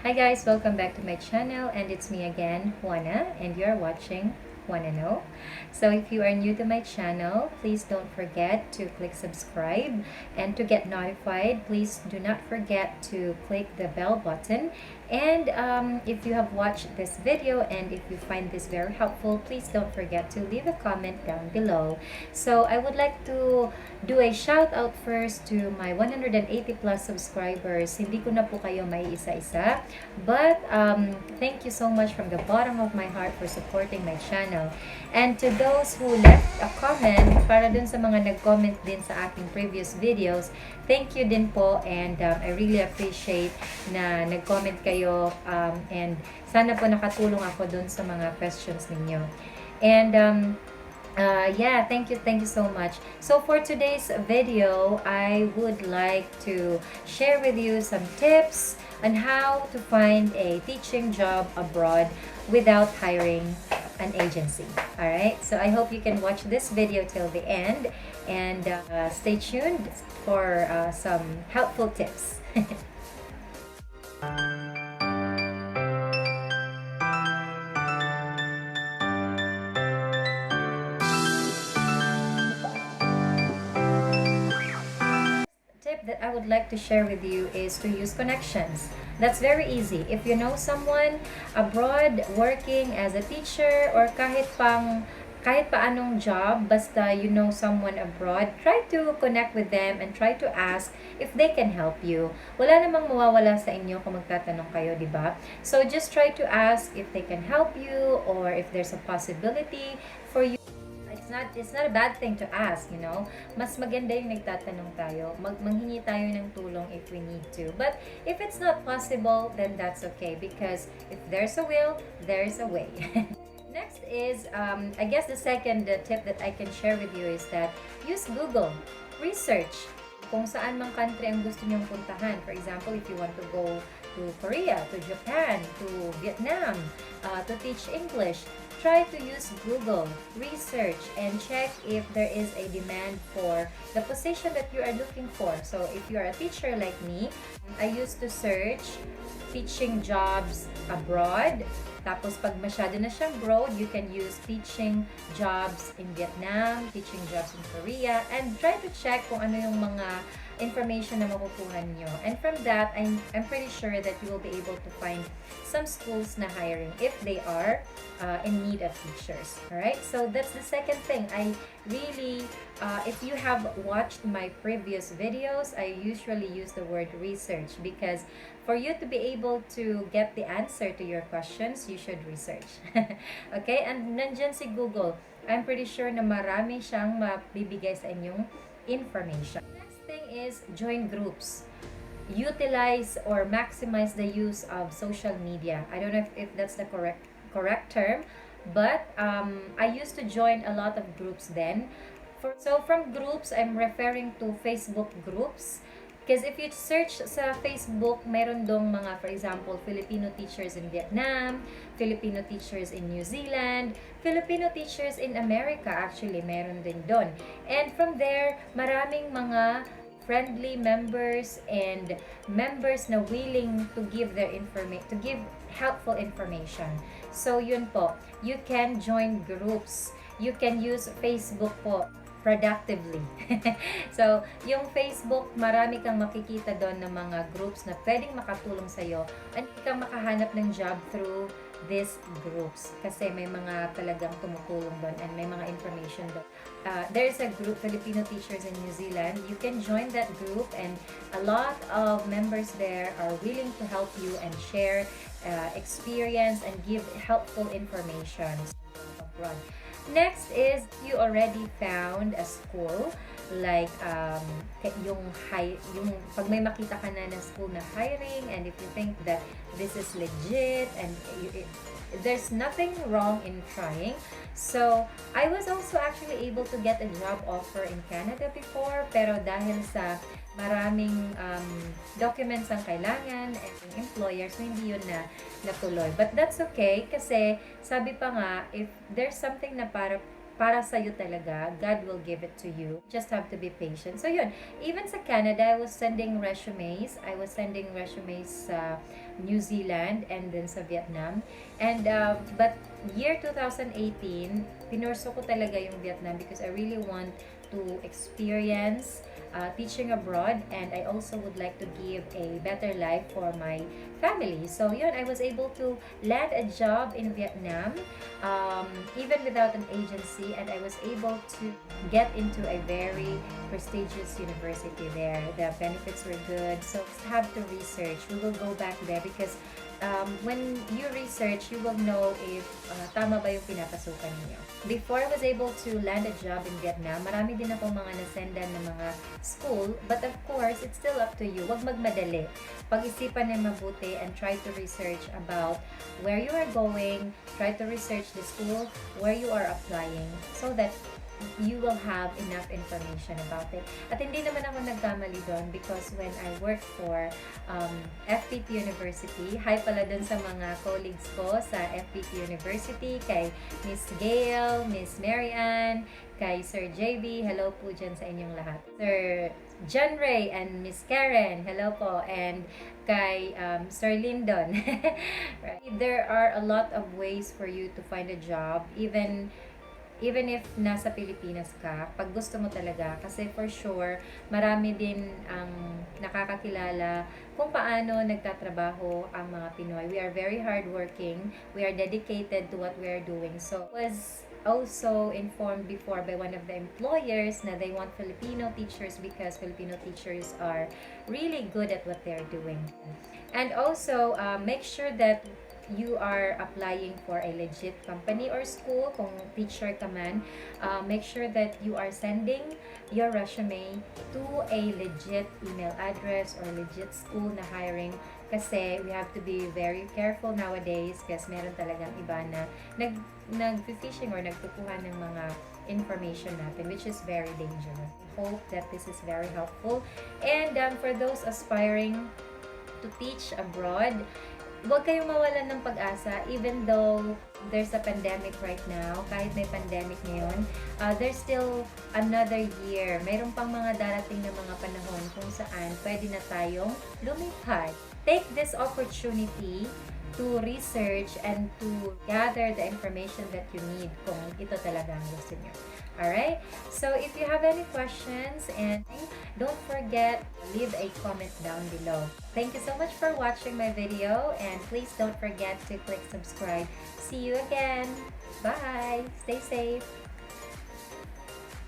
Hi guys, welcome back to my channel, and it's me again, Juana, and you're watching Wanna Know. So if you are new to my channel, please don't forget to click subscribe, and to get notified, please do not forget to click the bell button. And if you have watched this video and if you find this very helpful, please don't forget to leave a comment down below. So I would like to do a shout out first to my 180 plus subscribers. Hindi ko na po kayo may isa-isa, but thank you so much from the bottom of my heart for supporting my channel. And to those who left a comment, para dun sa mga nag-comment din sa aking previous videos, thank you din po, and I really appreciate na nag-comment kayo, and sana po nakatulong ako dun sa mga questions ninyo. And yeah, thank you so much. So for today's video, I would like to share with you some tips on how to find a teaching job abroad without hiring an agency. All right, so I hope you can watch this video till the end, and stay tuned for some helpful tips. Tip that I would like to share with you is to use connections. That's very easy. If you know someone abroad working as a teacher, or kahit pa anong job, basta you know someone abroad, try to connect with them and try to ask if they can help you. Wala namang mawawala sa inyo kung magtatanong kayo, di ba? So just try to ask if they can help you, or if there's a possibility for you. It's not a bad thing to ask, you know. Mas maganda yung nagtatanong tayo. Manghingi tayo ng tulong if we need to. But if it's not possible, then that's okay, because if there's a will, there's a way. Next is, I guess the second tip that I can share with you is that use Google. Research kung saan mang country ang gusto nyong puntahan. For example, if you want to go to Korea, to Japan, to Vietnam, to teach English, try to use Google, research, and check if there is a demand for the position that you are looking for. So if you are a teacher like me, I used to search teaching jobs abroad. Tapos pag masyado na siyang broad, you can use teaching jobs in Vietnam, teaching jobs in Korea, and try to check kung ano yung mga information na makukuha nyo. And from that, I'm pretty sure that you will be able to find some schools na hiring if they are in need of teachers. Alright, so that's the second thing. I really, if you have watched my previous videos, I usually use the word research, because for you to be able to get the answer to your questions, you should research. Okay, and nandyan si Google. I'm pretty sure na marami siyang mabibigay sa inyong information. Thing is, join groups. Utilize or maximize the use of social media. I don't know if that's the correct term, but I used to join a lot of groups then. So from groups, I'm referring to Facebook groups. Because if you search sa Facebook, meron dong mga, for example, Filipino teachers in Vietnam, Filipino teachers in New Zealand, Filipino teachers in America, actually, meron din doon. And from there, maraming mga friendly members and members na willing to give to give helpful information. So yun po, you can join groups. You can use Facebook po productively. So, yung Facebook, marami kang makikita doon ng mga groups na pwedeng makatulong sa'yo, at kang makahanap ng job through these groups. Kasi may mga talagang tumutulong doon, and may mga information doon. There's a group, Filipino Teachers in New Zealand. You can join that group, and a lot of members there are willing to help you and share experience and give helpful information abroad. Next is, you already found a school, like yung pag may makita ka na ng school na hiring, and if you think that this is legit, and there's nothing wrong in trying. So I was also actually able to get a job offer in Canada before, pero dahil sa maraming documents ang kailangan and employers, so hindi yun natuloy. But that's okay, kasi sabi pa nga, if there's something na para para sa'yo talaga. God will give it to you. Just have to be patient. So yun, even sa Canada, I was sending resumes. I was sending resumes sa New Zealand and then sa Vietnam. And but year 2018, pinurso ko talaga yung Vietnam because I really want to experience teaching abroad, and I also would like to give a better life for my family. So yun, I was able to land a job in Vietnam, even without an agency, and I was able to get into a very prestigious university there. The benefits were good, so have to research. We will go back there because when you research, you will know if tama ba yung pinapasukan niyo. Before I was able to land a job in Vietnam, marami din ako mga nasendan ng mga school, but of course, it's still up to you. Huwag magmadali. Pag-isipan na mabuti and try to research about where you are going, try to research the school where you are applying so that you will have enough information about it. At hindi naman ako nagkamali doon because when I worked for FPT University, hi pala doon sa mga colleagues ko sa FPT University, kay Miss Gail, Miss Marianne, kay Sir JB, hello po dyan sa inyong lahat. Sir John Ray and Miss Karen, hello po, and kay Sir Lyndon. Right. There are a lot of ways for you to find a job, even if nasa Pilipinas ka, pag gusto mo talaga, kasi for sure, marami din ang nakakakilala kung paano nagtatrabaho ang mga Pinoy. We are very hardworking, we are dedicated to what we are doing. So, I was also informed before by one of the employers na they want Filipino teachers because Filipino teachers are really good at what they're doing. And also, make sure that you are applying for a legit company or school. Kung teacher ka man, make sure that you are sending your resume to a legit email address or legit school na hiring, kasi we have to be very careful nowadays kasi meron talagang iba na nag-phishing or nagkukuha ng mga information natin, which is very dangerous. I hope that this is very helpful. And for those aspiring to teach abroad, huwag kayong mawalan ng pag-asa even though there's a pandemic right now. Kahit may pandemic ngayon, there's still another year. Mayroon pang mga darating na mga panahon kung saan pwede na tayong lumipad. Take this opportunity to research and to gather the information that you need kung ito talaga ang gusto niyo. Alright? So, if you have any questions, and don't forget, leave a comment down below. Thank you so much for watching my video, and please don't forget to click subscribe. See you again. Bye! Stay safe!